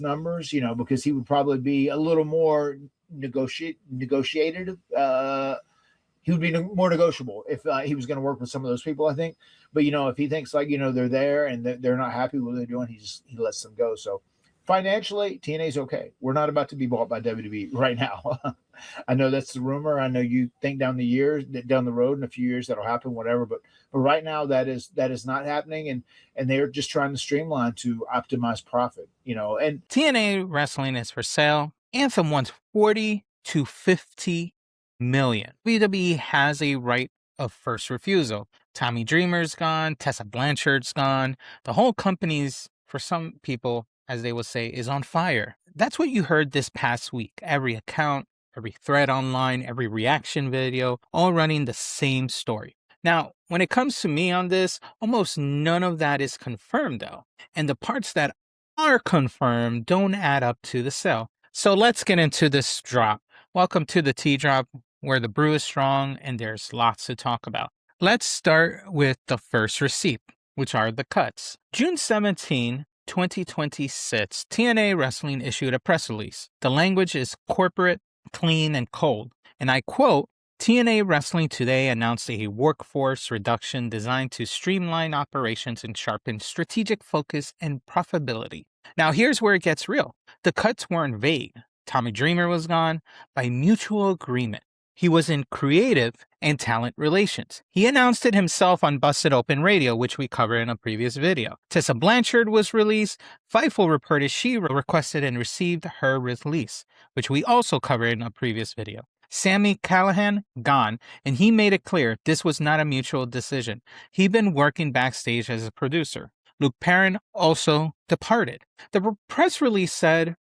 numbers, because he would probably be a little more negotiated. He would be more negotiable if he was going to work with some of those people, I think. But if he thinks they're there and they're not happy with what they're doing, he lets them go. So financially, TNA's okay. We're not about to be bought by WWE right now. I know that's the rumor. I know you think down the road in a few years that'll happen, whatever. But right now that is not happening, and they're just trying to streamline to optimize profit. And TNA Wrestling is for sale. Anthem wants 40 to 50 million. WWE has a right of first refusal. Tommy Dreamer's gone. Tessa Blanchard's gone. The whole company's, for some people, as they would say, is on fire. That's what you heard this past week. Every account, every thread online, every reaction video, all running the same story. Now, when it comes to me on this, almost none of that is confirmed, though. And the parts that are confirmed don't add up to the sale. So let's get into this drop. Welcome to the Tea Drop, where the brew is strong and there's lots to talk about. Let's start with the first receipt, which are the cuts. June 17, 2026, TNA Wrestling issued a press release. The language is corporate, clean, and cold. And I quote, TNA Wrestling today announced a workforce reduction designed to streamline operations and sharpen strategic focus and profitability. Now here's where it gets real. The cuts weren't vague. Tommy Dreamer was gone by mutual agreement. He was in creative and talent relations. He announced it himself on Busted Open Radio, which we covered in a previous video. Tessa Blanchard was released. Fightful reported she requested and received her release, which we also covered in a previous video. Sami Callihan, gone, and he made it clear this was not a mutual decision. He'd been working backstage as a producer. Luke Perrin also departed. The press release said,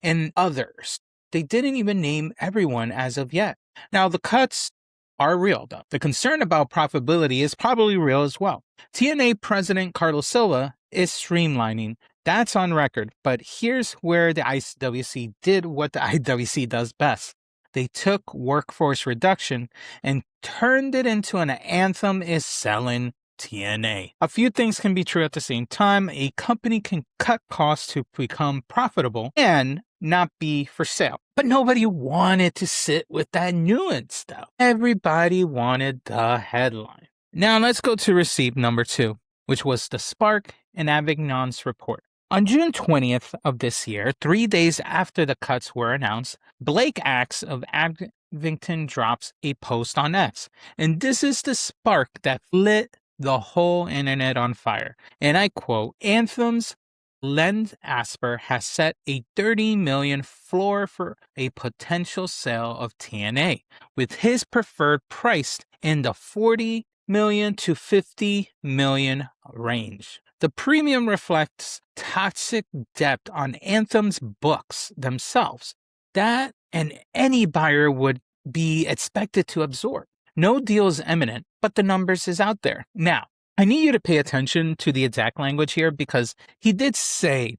and others. They didn't even name everyone as of yet. Now, the cuts are real, though. The concern about profitability is probably real as well. TNA President Carlos Silva is streamlining. That's on record. But here's where the IWC did what the IWC does best. They took workforce reduction and turned it into an Anthem is selling TNA. A few things can be true at the same time. A company can cut costs to become profitable and not be for sale. But nobody wanted to sit with that nuance, though. Everybody wanted the headline. Now let's go to receipt number 2, which was the Spark and Avignon's report. On June 20th of this year, 3 days after the cuts were announced, Blake Axe of Abington drops a post on X. And this is the spark that lit the whole internet on fire. And I quote, Anthem's Len Asper has set a $30 million floor for a potential sale of TNA, with his preferred price in the $40 million to $50 million range. The premium reflects toxic depth on Anthem's books themselves that and any buyer would be expected to absorb. No deal is imminent, but the numbers is out there. Now, I need you to pay attention to the exact language here because he did say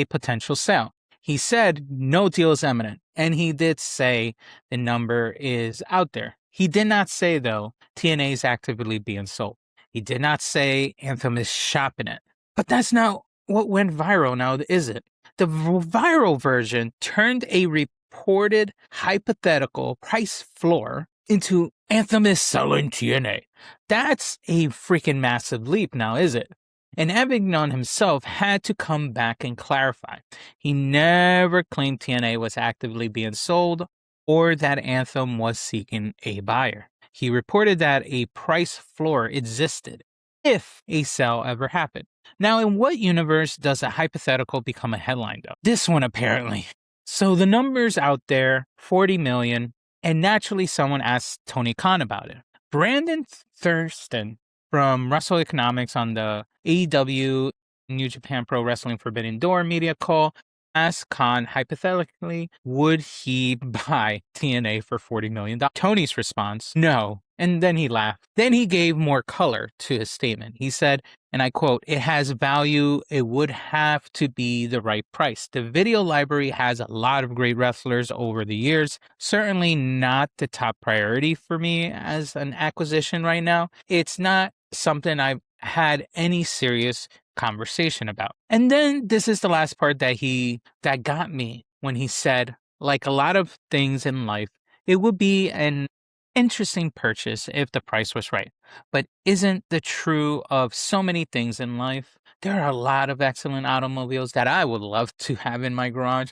potential sale. He said no deal is imminent, and he did say the number is out there. He did not say, though, TNA is actively being sold. He did not say Anthem is shopping it. But that's not what went viral now, is it? The viral version turned a reported hypothetical price floor into Anthem is selling TNA. That's a freaking massive leap now, is it? And Avignon himself had to come back and clarify. He never claimed TNA was actively being sold or that Anthem was seeking a buyer. He reported that a price floor existed if a sale ever happened. Now, in what universe does a hypothetical become a headline, though? This one, apparently. So the number's out there, 40 million, and naturally someone asked Tony Khan about it. Brandon Thurston from Wrestle Economics on the AEW New Japan Pro Wrestling Forbidden Door media call asked Khan, hypothetically, would he buy TNA for $40 million? Tony's response, no. And then he laughed. Then he gave more color to his statement. He said, and I quote, it has value. It would have to be the right price. The video library has a lot of great wrestlers over the years. Certainly not the top priority for me as an acquisition right now. It's not something I've had any serious conversation about. And then this is the last part that got me when he said, like a lot of things in life, it would be an interesting purchase if the price was right. But isn't the true of so many things in life? There are a lot of excellent automobiles that I would love to have in my garage,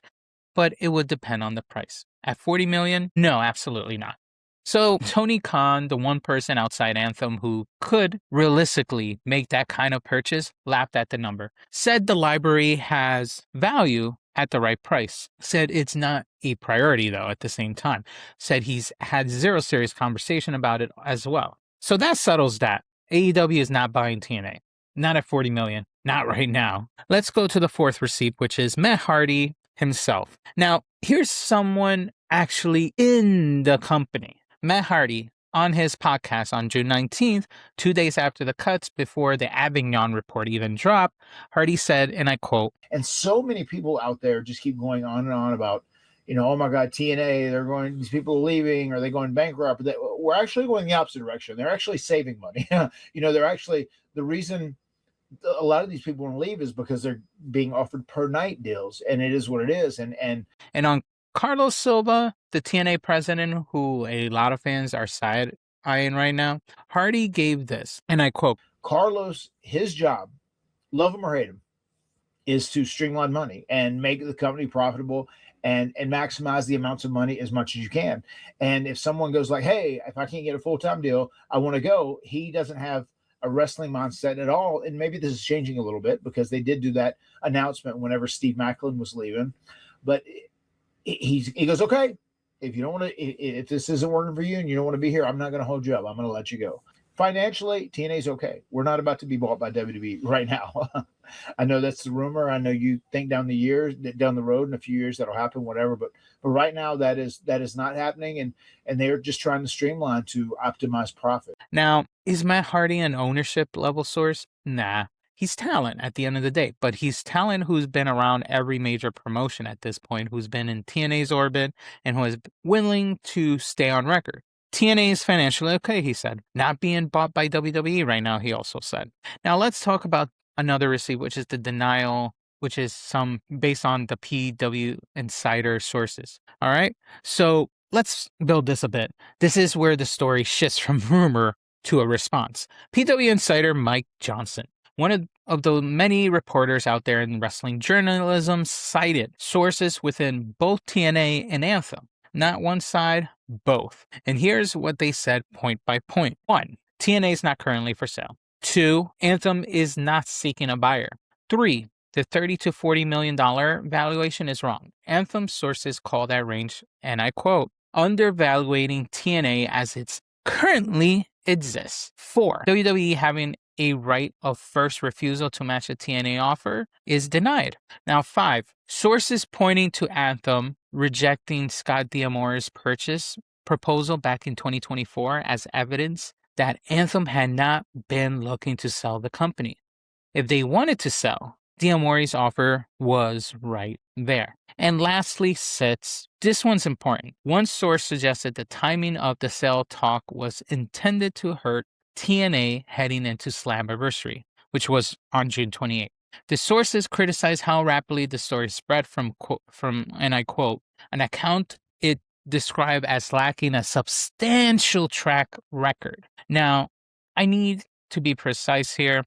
but it would depend on the price. At 40 million? No, absolutely not. So Tony Khan, the one person outside Anthem who could realistically make that kind of purchase, laughed at the number. Said the library has value at the right price. Said it's not a priority though at the same time. Said he's had zero serious conversation about it as well. So that settles that. AEW is not buying TNA. Not at 40 million. Not right now. Let's go to the fourth receipt, which is Matt Hardy himself. Now, here's someone actually in the company. Matt Hardy, on his podcast on June 19th, 2 days after the cuts before the Avignon report even dropped, Hardy said, and I quote, and so many people out there just keep going on and on about, oh my God, TNA, these people are leaving, are they going bankrupt? We're actually going the opposite direction. They're actually saving money. They're actually, the reason a lot of these people want to leave is because they're being offered per night deals, and it is what it is. And on Carlos Silva, the TNA president, who a lot of fans are side-eyeing right now, Hardy gave this, and I quote, Carlos, his job, love him or hate him, is to streamline money and make the company profitable and maximize the amounts of money as much as you can. And if someone goes like, hey, if I can't get a full-time deal, I want to go, he doesn't have a wrestling mindset at all. And maybe this is changing a little bit because they did do that announcement whenever Steve Macklin was leaving. But he goes, okay, if you don't want to, if this isn't working for you and you don't want to be here, I'm not going to hold you up. I'm going to let you go. Financially, TNA's okay. We're not about to be bought by WWE right now. I know that's the rumor. I know you think down the road in a few years that'll happen, whatever. But right now that is not happening, and they're just trying to streamline to optimize profit. Now, is Matt Hardy an ownership level source? Nah. He's talent at the end of the day, but he's talent who's been around every major promotion at this point, who's been in TNA's orbit, and who is willing to stay on record. TNA is financially okay, he said. Not being bought by WWE right now, he also said. Now let's talk about another receipt, which is the denial, which is some based on the PW Insider sources. All right. So let's build this a bit. This is where the story shifts from rumor to a response. PW Insider Mike Johnson, one of the many reporters out there in wrestling journalism, cited sources within both TNA and Anthem. Not one side, both. And here's what they said point by point. 1. TNA is not currently for sale. 2. Anthem is not seeking a buyer. 3. The $30 to $40 million valuation is wrong. Anthem sources call that range, and I quote, undervaluating TNA as it currently exists. 4. WWE having a right of first refusal to match a TNA offer is denied. Now 5. Sources pointing to Anthem rejecting Scott D'Amore's purchase proposal back in 2024 as evidence that Anthem had not been looking to sell the company. If they wanted to sell, D'Amore's offer was right there. And lastly, 6. This one's important. One source suggested the timing of the sale talk was intended to hurt TNA heading into Slammiversary, which was on June 28th. The sources criticized how rapidly the story spread from, and I quote, an account it described as lacking a substantial track record. Now, I need to be precise here.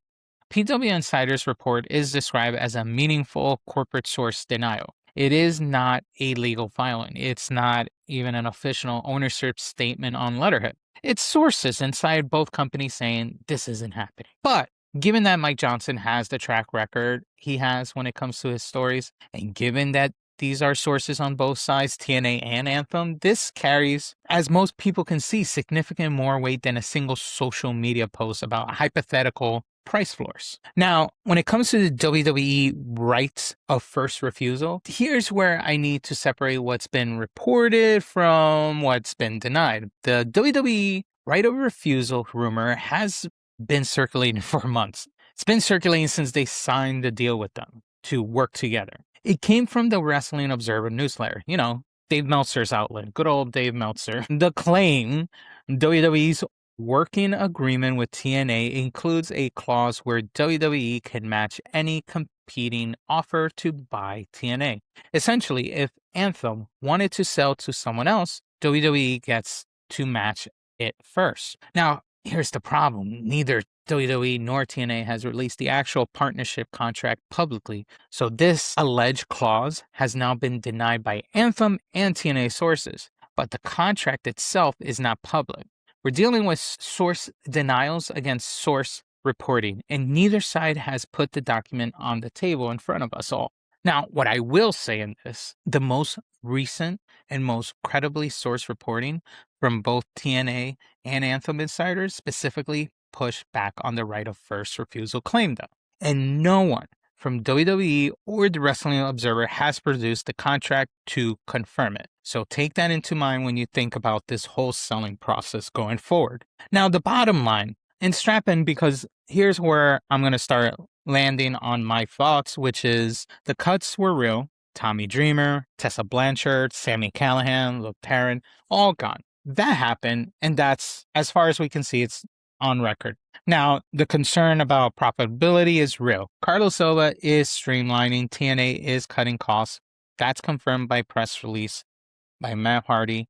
PW Insider's report is described as a meaningful corporate source denial. It is not a legal filing. It's not even an official ownership statement on letterhead. It's sources inside both companies saying this isn't happening. But given that Mike Johnson has the track record he has when it comes to his stories, and given that these are sources on both sides, TNA and Anthem, this carries, as most people can see, significant more weight than a single social media post about hypothetical price floors. Now, when it comes to the WWE rights of first refusal, here's where I need to separate what's been reported from what's been denied. The WWE right of refusal rumor has been circulating for months. It's been circulating since they signed the deal with them to work together. It came from the Wrestling Observer newsletter, Dave Meltzer's outlet, good old Dave Meltzer. The claim WWE's working agreement with TNA includes a clause where WWE can match any competing offer to buy TNA. Essentially, if Anthem wanted to sell to someone else, WWE gets to match it first. Now, here's the problem. Neither WWE nor TNA has released the actual partnership contract publicly, so this alleged clause has now been denied by Anthem and TNA sources, but the contract itself is not public. We're dealing with source denials against source reporting, and neither side has put the document on the table in front of us all. Now, what I will say in this, the most recent and most credibly sourced reporting from both TNA and Anthem insiders specifically push back on the right of first refusal claim, though. And no one from WWE or the Wrestling Observer has produced the contract to confirm it. So take that into mind when you think about this whole selling process going forward. Now, the bottom line, and strap in because here's where I'm going to start landing on my thoughts, which is the cuts were real. Tommy Dreamer, Tessa Blanchard, Sami Callihan, Luke Perrin, all gone. That happened, and that's, as far as we can see, it's on record. Now, the concern about profitability is real. Carlos Silva is streamlining, TNA is cutting costs. That's confirmed by press release by Matt Hardy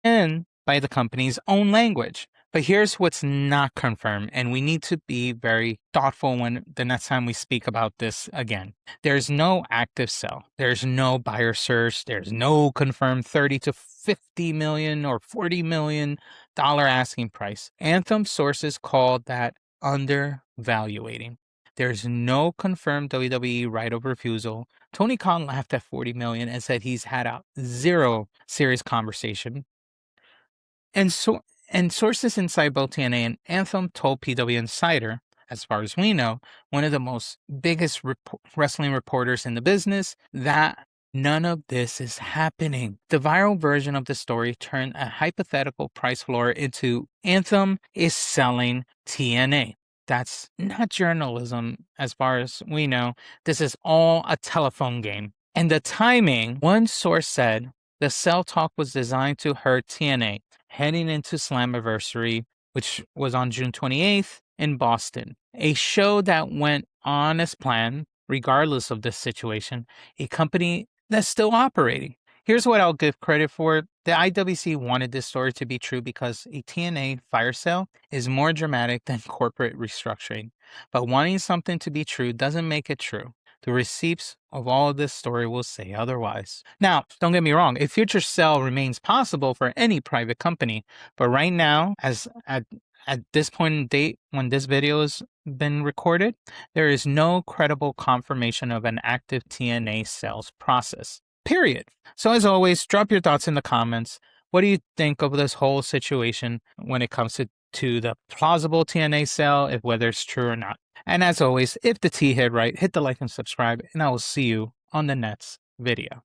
and by the company's own language. But here's what's not confirmed, and we need to be very thoughtful when the next time we speak about this again. There's no active sell. There's no buyer search. There's no confirmed 30 to 50 million or 40 million dollar asking price. Anthem sources call that undervaluating. There's no confirmed WWE right of refusal. Tony Khan laughed at 40 million and said he's had a zero serious conversation. And sources inside both TNA and Anthem told PW Insider, as far as we know, one of the most biggest wrestling reporters in the business, that none of this is happening. The viral version of the story turned a hypothetical price floor into Anthem is selling TNA. That's not journalism, as far as we know. This is all a telephone game. And the timing, one source said, the sell talk was designed to hurt TNA heading into Slammiversary, which was on June 28th in Boston. A show that went on as planned, regardless of this situation, a company that's still operating. Here's what I'll give credit for. The IWC wanted this story to be true because a TNA fire sale is more dramatic than corporate restructuring. But wanting something to be true doesn't make it true. The receipts of all of this story will say otherwise. Now, don't get me wrong, a future sale remains possible for any private company, but right now, as at this point in date when this video has been recorded, there is no credible confirmation of an active TNA sales process. Period. So as always, drop your thoughts in the comments. What do you think of this whole situation when it comes to the plausible TNA sale, if whether it's true or not? And as always, if the T hit right, hit the like and subscribe, and I will see you on the next video.